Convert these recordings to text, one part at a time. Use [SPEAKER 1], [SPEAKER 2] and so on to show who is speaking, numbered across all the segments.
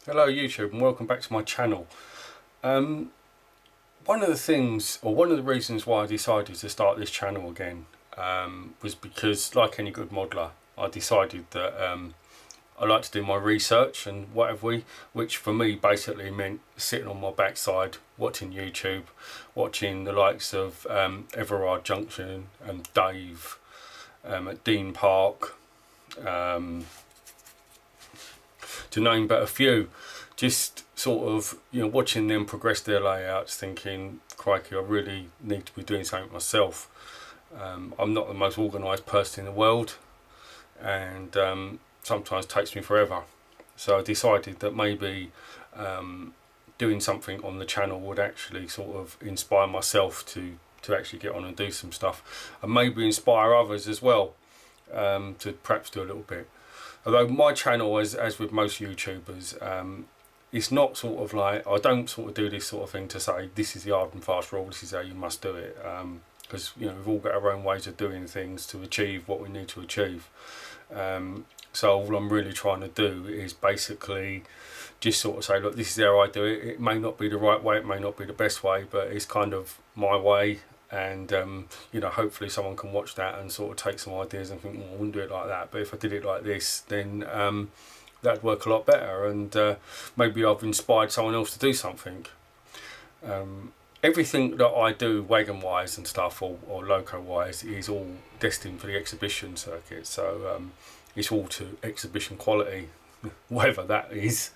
[SPEAKER 1] Hello YouTube and welcome back to my channel. One of the things, or one of the reasons why I decided to start this channel again was because, like any good modeler, I decided that I like to do my research and whatever, which for me basically meant sitting on my backside watching YouTube, watching the likes of Everard Junction and Dave at Dean Park, to name but a few. Just sort of, watching them progress their layouts, thinking, crikey, I really need to be doing something myself. I'm not the most organised person in the world, and sometimes takes me forever. So I decided that maybe doing something on the channel would actually sort of inspire myself to actually get on and do some stuff, and maybe inspire others as well to perhaps do a little bit. Although my channel, as with most YouTubers, it's not sort of like, I don't sort of do this sort of thing to say this is the hard and fast rule, this is how you must do it, because we've all got our own ways of doing things to achieve what we need to achieve. So all I'm really trying to do is basically just sort of say, look, this is how I do it. It may not be the right way, it may not be the best way, but it's kind of my way. And hopefully someone can watch that and sort of take some ideas and think, well, I wouldn't do it like that, but if I did it like this, then that'd work a lot better, and maybe I've inspired someone else to do something. Everything that I do wagon wise and stuff, or loco wise, is all destined for the exhibition circuit, so it's all to exhibition quality whatever that is.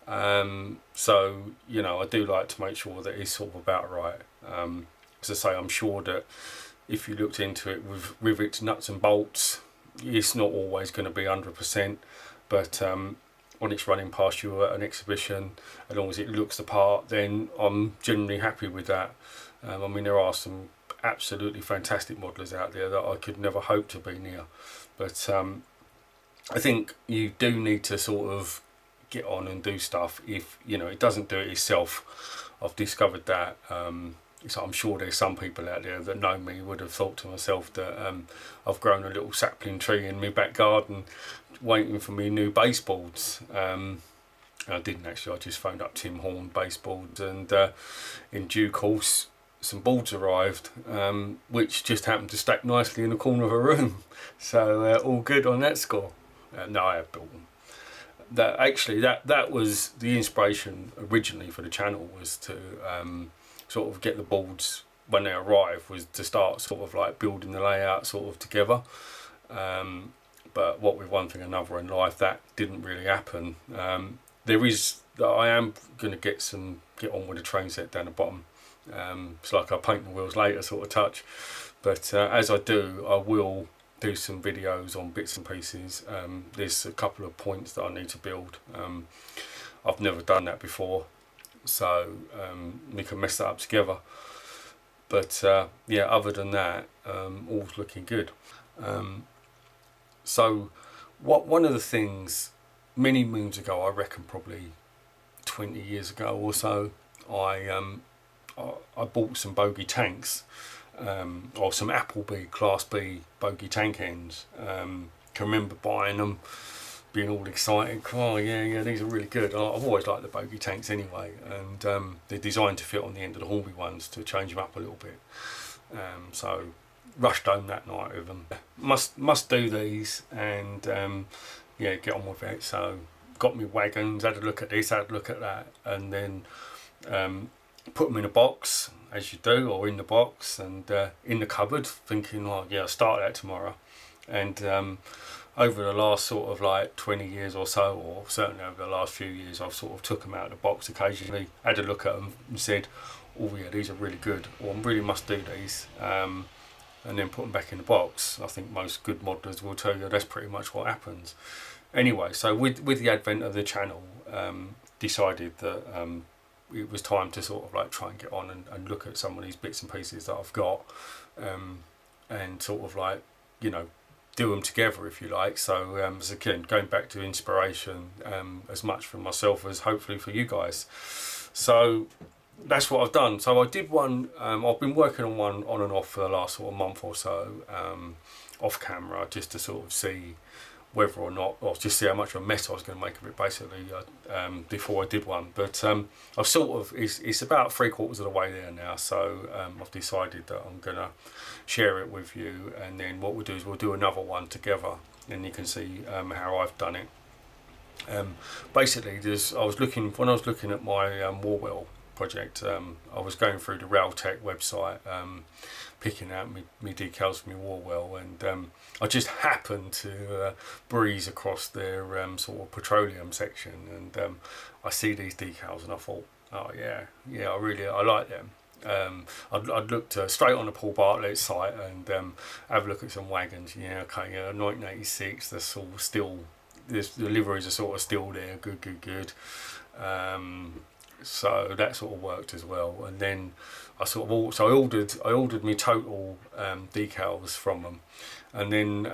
[SPEAKER 1] So I do like to make sure that it's sort of about right. As I say, I'm sure that if you looked into it with rivets, nuts and bolts, it's not always going to be 100%, but when it's running past you at an exhibition, as long as it looks the part, then I'm generally happy with that. I mean, there are some absolutely fantastic modelers out there that I could never hope to be near, but I think you do need to sort of get on and do stuff. If it doesn't do it itself, I've discovered that. So I'm sure there's some people out there that know me would have thought to myself that I've grown a little sapling tree in my back garden waiting for me new baseboards. I didn't actually, I just phoned up Tim Horn baseboards, and in due course some boards arrived, which just happened to stack nicely in the corner of a room. So all good on that score. No, I have built them. That was the inspiration originally for the channel, was to sort of get the boards when they arrive, was to start sort of like building the layout sort of together. But what with one thing and another in life, that didn't really happen. I am going to get on with the train set down the bottom. It's like I paint the wheels later sort of touch. But as I do, I will do some videos on bits and pieces. There's a couple of points that I need to build. I've never done that before, so we can mess that up together. But yeah, other than that, all's looking good. So one of the things, many moons ago, I reckon probably 20 years ago or so, I bought some bogie tanks, or some Appleby Class B bogie tank ends. Can remember buying them, being all excited. Oh yeah, these are really good. I've always liked the bogie tanks anyway, and they're designed to fit on the end of the Hornby ones to change them up a little bit. So rushed home that night with them. Must do these, and yeah, get on with it. So got me wagons, had a look at this, had a look at that, and then put them in a box, as you do, or in the box, and in the cupboard, thinking, oh yeah, I'll start that tomorrow. And over the last sort of like 20 years or so, or certainly over the last few years, I've sort of took them out of the box occasionally, had a look at them and said, oh yeah, these are really good, or I really must do these, and then put them back in the box. I think most good modelers will tell you that's pretty much what happens. Anyway, so with the advent of the channel, decided that it was time to sort of like try and get on and look at some of these bits and pieces that I've got, and sort of like, do them together, if you like. So as again, going back to inspiration, as much for myself as hopefully for you guys. So that's what I've done. So I did one, I've been working on one on and off for the last sort of month or so, off camera, just to sort of see whether or not, or just see how much of a mess I was going to make of it basically before I did one. But I've sort of, it's about 3/4 of the way there now, so I've decided that I'm going to share it with you, and then what we'll do is we'll do another one together, and you can see how I've done it. Basically, when I was looking at my Warwell project, I was going through the Railtech website, picking out my decals from my Warwell, and I just happened to breeze across their sort of petroleum section, and I see these decals, and I thought, oh yeah, I like them. I'd looked straight on the Paul Bartlett's site and have a look at some wagons. 1986. They're sort of still, the liveries are sort of still there. Good. So that sort of worked as well. And then I ordered me total decals from them, and then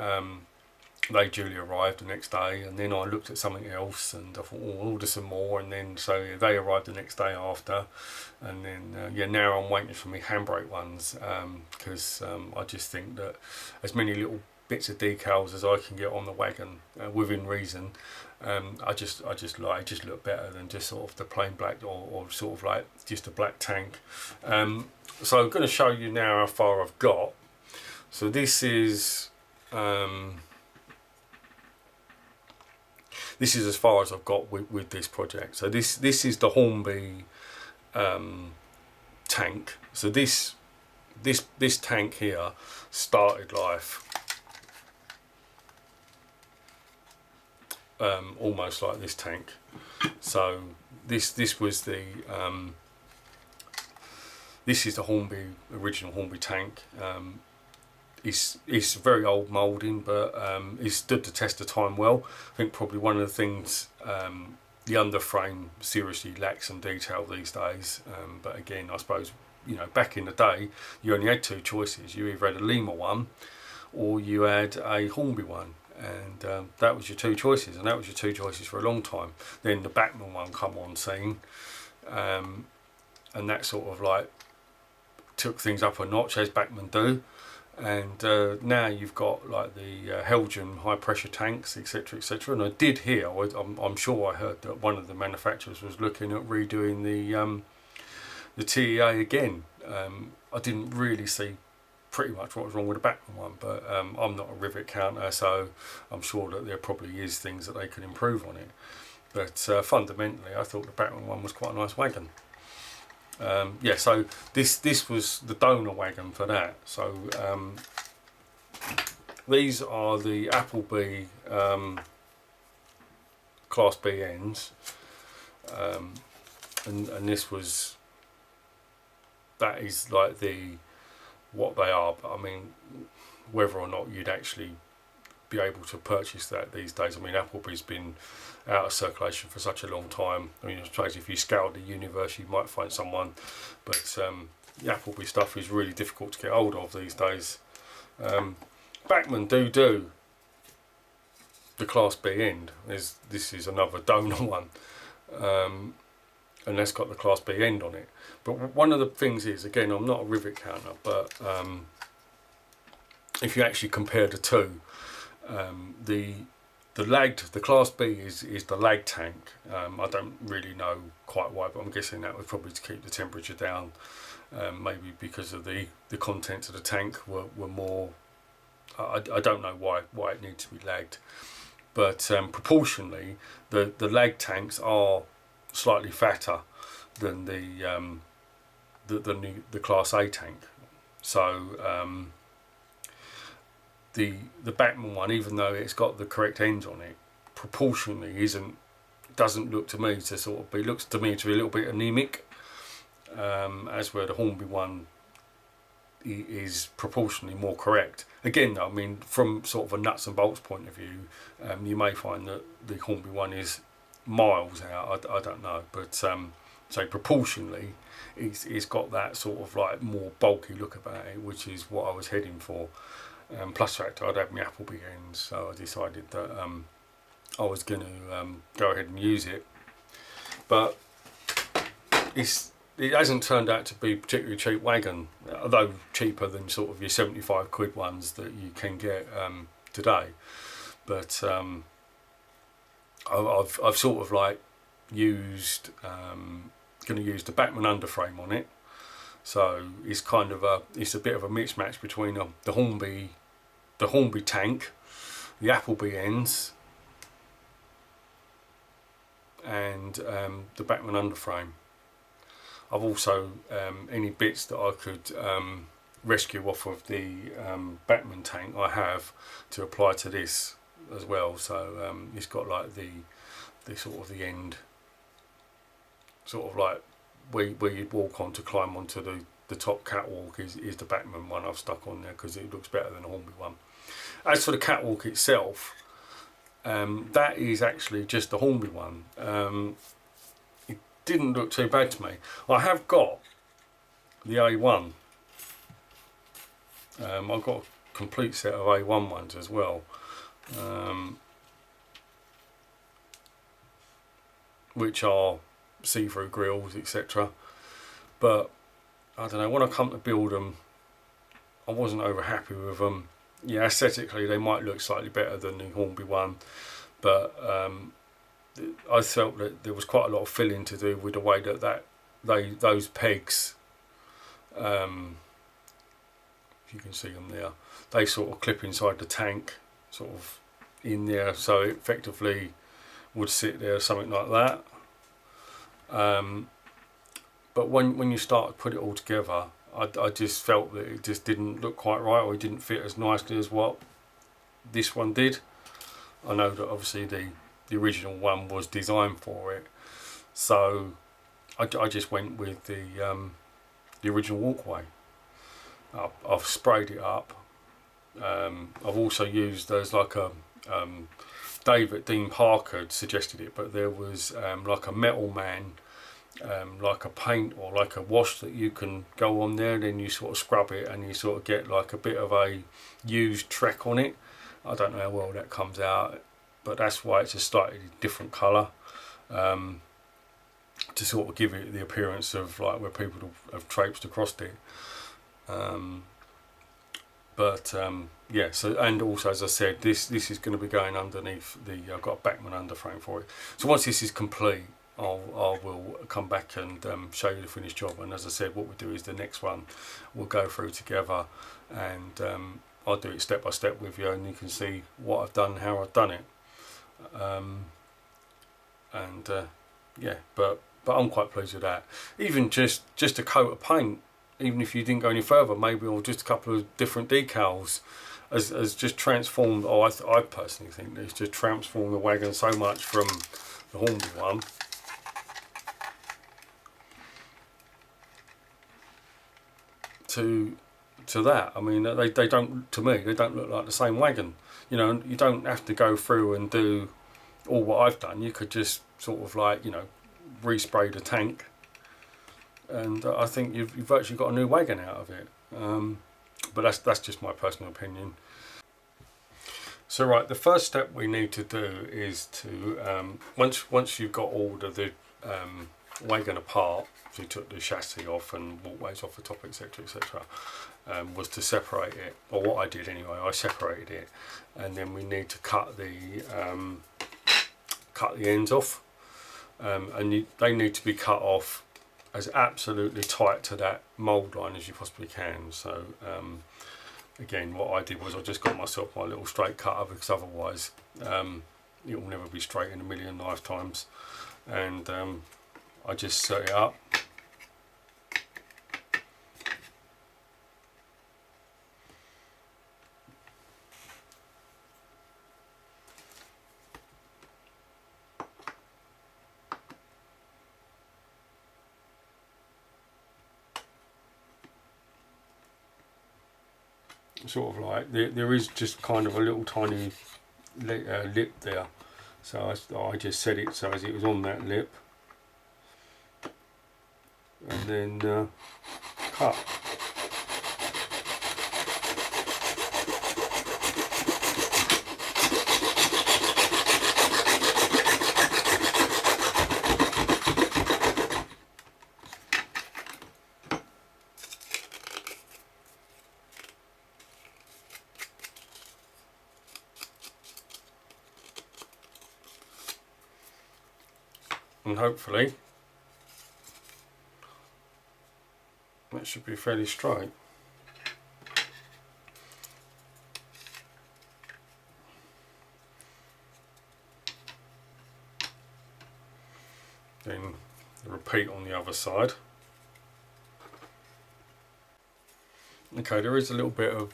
[SPEAKER 1] they duly arrived the next day. And then I looked at something else, and I thought, I'll order some more. And then so they arrived the next day after. And then now I'm waiting for me handbrake ones, because I just think that as many little bits of decals as I can get on the wagon within reason, I just look better than just sort of the plain black or sort of like just a black tank. So I'm going to show you now how far I've got. So this is as far as I've got with this project. So this is the Hornby tank. So this tank here started life almost like this tank. So this was the this is the original Hornby tank. It's very old moulding, but it's stood the test of time well. I think probably one of the things, the underframe seriously lacks some detail these days. But again, I suppose, back in the day, you only had two choices. You either had a Lima one, or you had a Hornby one. And that was your two choices, and that was your two choices for a long time. Then the Bachmann one come on scene, and that sort of like took things up a notch, as Bachmann do. And now you've got like the Helgen high pressure tanks, etc., etc. And I did hear, I'm sure I heard that one of the manufacturers was looking at redoing the TEA again. I didn't really see pretty much what was wrong with the Bachmann one, but I'm not a rivet counter, so I'm sure that there probably is things that they can improve on it. But fundamentally, I thought the Bachmann one was quite a nice wagon. So this was the donor wagon for that. So these are the Appleby Class B ends, and that is like what they are. But I mean, whether or not you'd actually be able to purchase that these days. I mean, Appleby's been out of circulation for such a long time. I mean, I suppose if you scout the universe, you might find someone, but the Appleby stuff is really difficult to get hold of these days. Bachmann do the Class B end. This is another donor one, and that's got the Class B end on it. But one of the things is, again, I'm not a rivet counter, but if you actually compare the two, the Class B is the lag tank. I don't really know quite why, but I'm guessing that was probably to keep the temperature down. Maybe because of the contents of the tank were more. I don't know why it needs to be lagged, but proportionally, the lag tanks are slightly fatter than the Class A tank. So the Bachmann one, even though it's got the correct ends on it, proportionally doesn't look to me to sort of be, looks to me to be a little bit anemic, as where the Hornby one is proportionally more correct. Again, though, I mean, from sort of a nuts and bolts point of view, you may find that the Hornby one is miles out. I don't know, but so proportionally, it's got that sort of like more bulky look about it, which is what I was heading for. Plus the fact I'd have my Appleby ends, so I decided that I was going to go ahead and use it. But it hasn't turned out to be a particularly cheap wagon, although cheaper than sort of your 75 quid ones that you can get today. but I've sort of like used going to use the Bachmann underframe on it, so it's kind of a bit of a mix match between the Hornby tank, the Appleby ends, and the Bachmann underframe. I've also any bits that I could rescue off of the Bachmann tank I have to apply to this as well. So it's got like the sort of the end, sort of like where you'd walk on to climb onto the top catwalk is the Bachmann one I've stuck on there because it looks better than the Hornby one. As for the catwalk itself, that is actually just the Hornby one. It didn't look too bad to me. I have got the A1. I've got a complete set of A1 ones as well, which are see-through grills, etc. But I don't know, when I come to build them, I wasn't over happy with them. Yeah, aesthetically they might look slightly better than the Hornby one, but I felt that there was quite a lot of filling to do with the way that those pegs, if you can see them there, they sort of clip inside the tank, sort of in there, so it effectively would sit there, something like that. But when you start to put it all together, I just felt that it just didn't look quite right, or it didn't fit as nicely as what this one did. I know that obviously the original one was designed for it, so I just went with the original walkway. I've sprayed it up. I've also used, there's like a Dean Parker had suggested it, but there was like a Metal Man, like a paint or like a wash that you can go on there, then you sort of scrub it and you sort of get like a bit of a used Trek on it. I don't know how well that comes out, but that's why it's a slightly different colour, to sort of give it the appearance of like where people have traipsed across it. Yeah, so, and also as I said, this is going to be going underneath I've got a Bachmann underframe for it. So once this is complete, I will come back and show you the finished job. And as I said, what we'll do is the next one we'll go through together, and I'll do it step by step with you, and you can see what I've done, how I've done it. Yeah, but I'm quite pleased with that. Even just a coat of paint, even if you didn't go any further, maybe, or just a couple of different decals, has just transformed. I personally think it's just transformed the wagon so much from the Hornby one to that. I mean, they don't, to me, they don't look like the same wagon. You know, you don't have to go through and do all what I've done. You could just sort of like, you know, respray the tank, and I think you've virtually got a new wagon out of it. But that's just my personal opinion. So right, the first step we need to do is to once you've got all of the wagon apart, so you took the chassis off and walkways off the top, etc., etc., was to separate it, or what I did anyway. I separated it, and then we need to cut the ends off, and they need to be cut off as absolutely tight to that mould line as you possibly can. So again, what I did was I just got myself my little straight cutter, because otherwise it will never be straight in a million lifetimes, and I just set it up. Sort of like there is just kind of a little tiny lip there, so I just set it so as it was on that lip, and then cut. and hopefully that should be fairly straight. Then repeat on the other side. Okay, there is a little bit of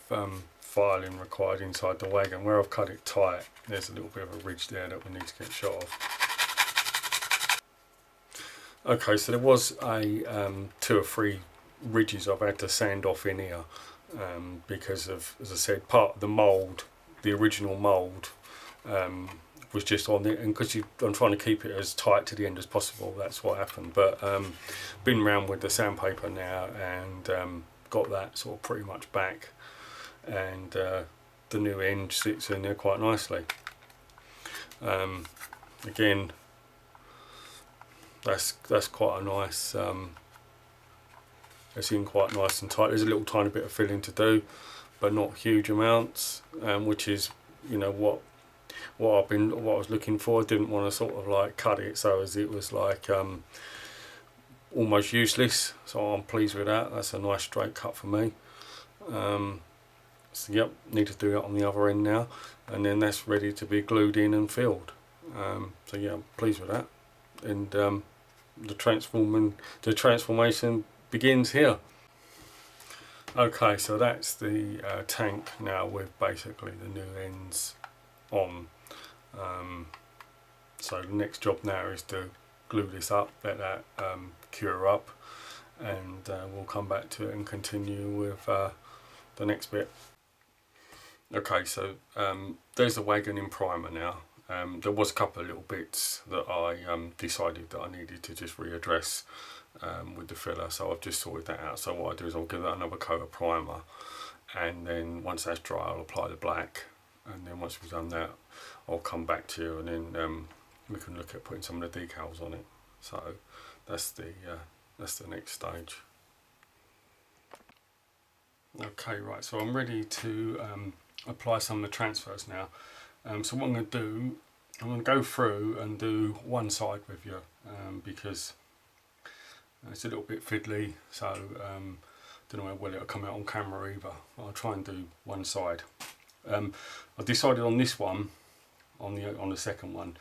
[SPEAKER 1] filing required inside the wagon. Where I've cut it tight, there's a little bit of a ridge there that we need to get shot off. Okay, so there was a 2 or 3 ridges I've had to sand off in here because of, as I said, part of the mould, the original mould, was just on it, and because I'm trying to keep it as tight to the end as possible, that's what happened. But been round with the sandpaper now and got that sort of pretty much back, and the new end sits in there quite nicely. Again, that's quite a nice, it's in quite nice and tight. There's a little tiny bit of filling to do, but not huge amounts, which is, you know, what I was looking for. I didn't want to sort of like cut it so as it was like almost useless, so I'm pleased with that. That's a nice straight cut for me. So yep, need to do that on the other end now, and then that's ready to be glued in and filled. So yeah, I'm pleased with that, and the transformation begins here. Okay, so that's the tank now with basically the new ends on. So the next job now is to glue this up, let that cure up, and we'll come back to it and continue with the next bit. Okay, so there's the wagon in primer now. There was a couple of little bits that I decided that I needed to just readdress with the filler, so I've just sorted that out. So what I do is I'll give that another coat of primer, and then once that's dry I'll apply the black, and then once we've done that I'll come back to you, and then we can look at putting some of the decals on it. So that's the next stage. Okay, right, so I'm ready to apply some of the transfers now. So what I'm going to do, I'm going to go through and do one side with you because it's a little bit fiddly, so don't know how well it'll come out on camera either. I'll try and do one side. I decided on this one, on the second one,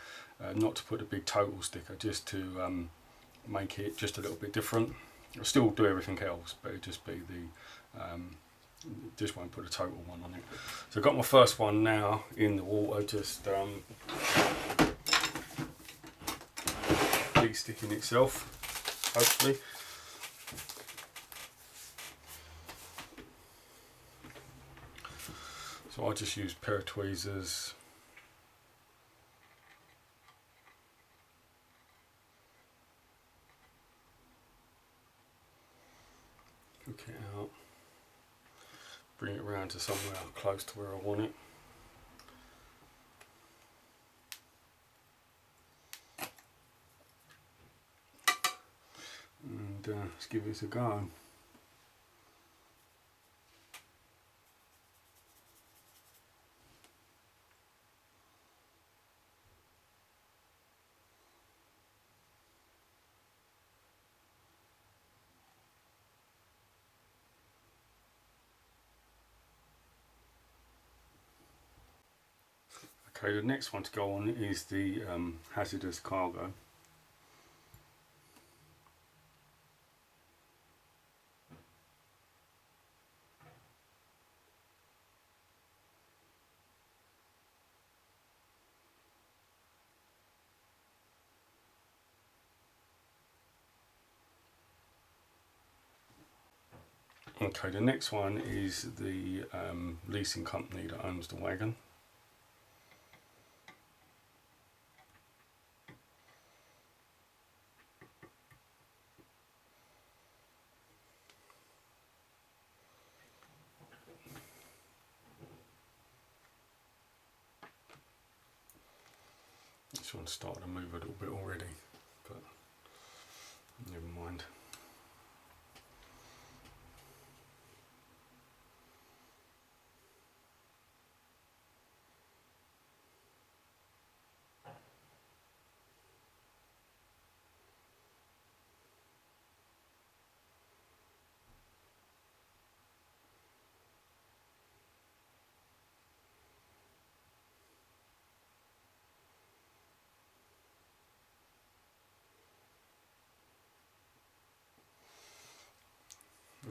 [SPEAKER 1] not to put a big total sticker, just to make it just a little bit different. I'll still do everything else, but it'll just be the just won't put a total one on it. So I've got my first one now in the water, just de-sticking itself, hopefully. So I just use a pair of tweezers. Hook it out. Bring it around to somewhere close to where I want it. And let's give it a go. Okay, the next one to go on is the hazardous cargo. Okay, the next one is the leasing company that owns the wagon. This one's starting to move a little bit already, but never mind.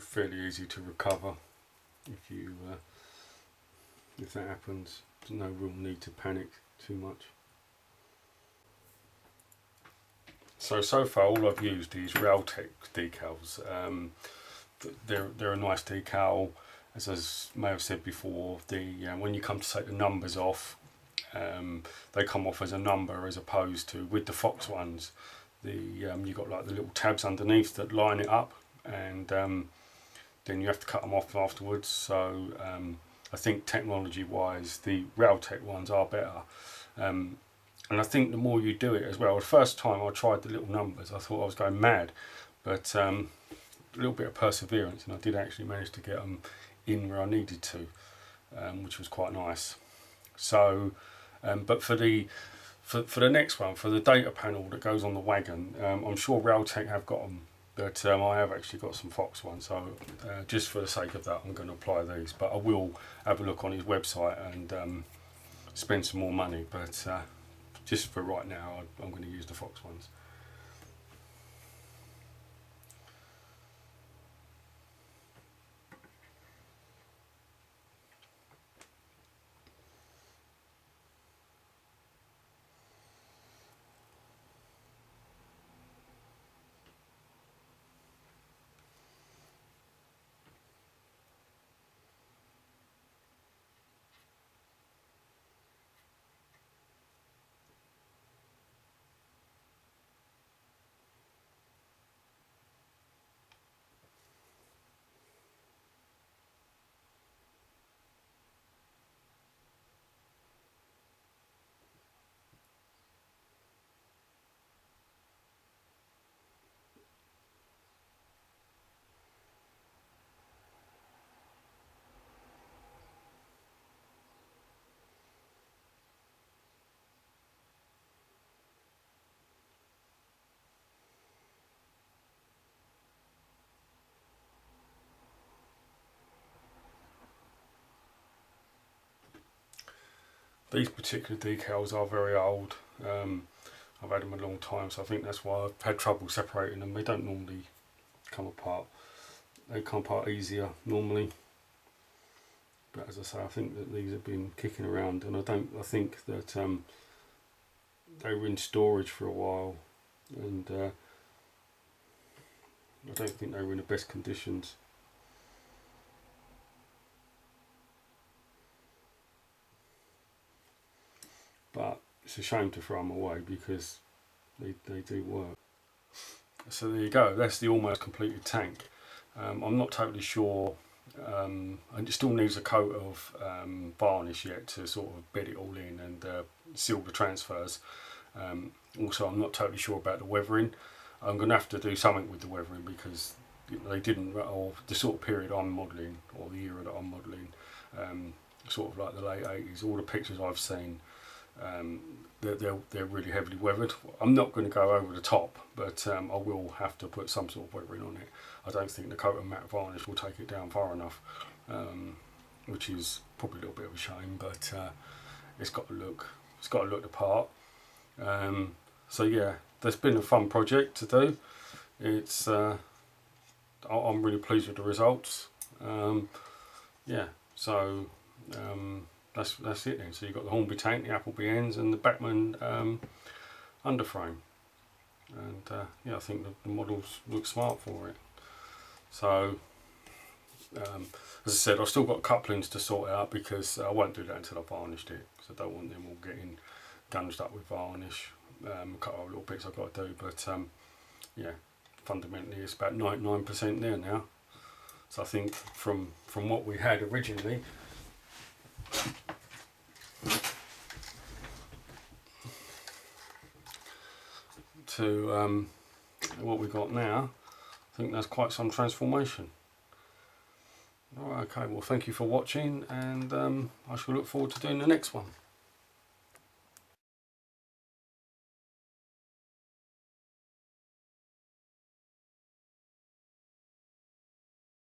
[SPEAKER 1] fairly easy to recover if that happens. There's no real need to panic too much. So far all I've used is Railtech decals. They're a nice decal. As I may have said before, when you come to take the numbers off, they come off as a number, as opposed to with the Fox ones, you've got like the little tabs underneath that line it up, and then you have to cut them off afterwards. So I think technology wise the Railtech ones are better, and I think the more you do it as well. The first time I tried the little numbers I thought I was going mad, but a little bit of perseverance and I did actually manage to get them in where I needed to, which was quite nice. So but for the next one, for the data panel that goes on the wagon, I'm sure Railtech have got them, but I have actually got some Fox ones, so just for the sake of that I'm going to apply these, but I will have a look on his website and spend some more money, but just for right now I'm going to use the Fox ones. These particular decals are very old. I've had them a long time, so I think that's why I've had trouble separating them. They don't normally come apart. They come apart easier normally. But as I say, I think that these have been kicking around, and I think that they were in storage for a while, and I don't think they were in the best conditions. But it's a shame to throw them away because they do work. So there you go, that's the almost completed tank. I'm not totally sure, and it still needs a coat of varnish yet to sort of bed it all in and seal the transfers. Also, I'm not totally sure about the weathering. I'm going to have to do something with the weathering because they didn't, or the sort of period I'm modelling, or the era that I'm modelling, sort of like the late 80s, all the pictures I've seen, they're really heavily weathered. I'm not going to go over the top, but I will have to put some sort of weathering on it. I don't think the coat of matte varnish will take it down far enough, which is probably a little bit of a shame, but it's got to look the part. So yeah, that's been a fun project to do. It's I'm really pleased with the results. Yeah, so that's it then. So you've got the Hornby tank, the Appleby ends, and the Bachmann underframe. And yeah, I think the models look smart for it. So as I said, I've still got couplings to sort out because I won't do that until I've varnished it, because I don't want them all getting gunged up with varnish. A couple of little bits I've got to do, but yeah, fundamentally it's about 99% there now. So I think from what we had originally to what we got now, I think that's quite some transformation. Alright, okay, well thank you for watching, and I shall look forward to doing the next one.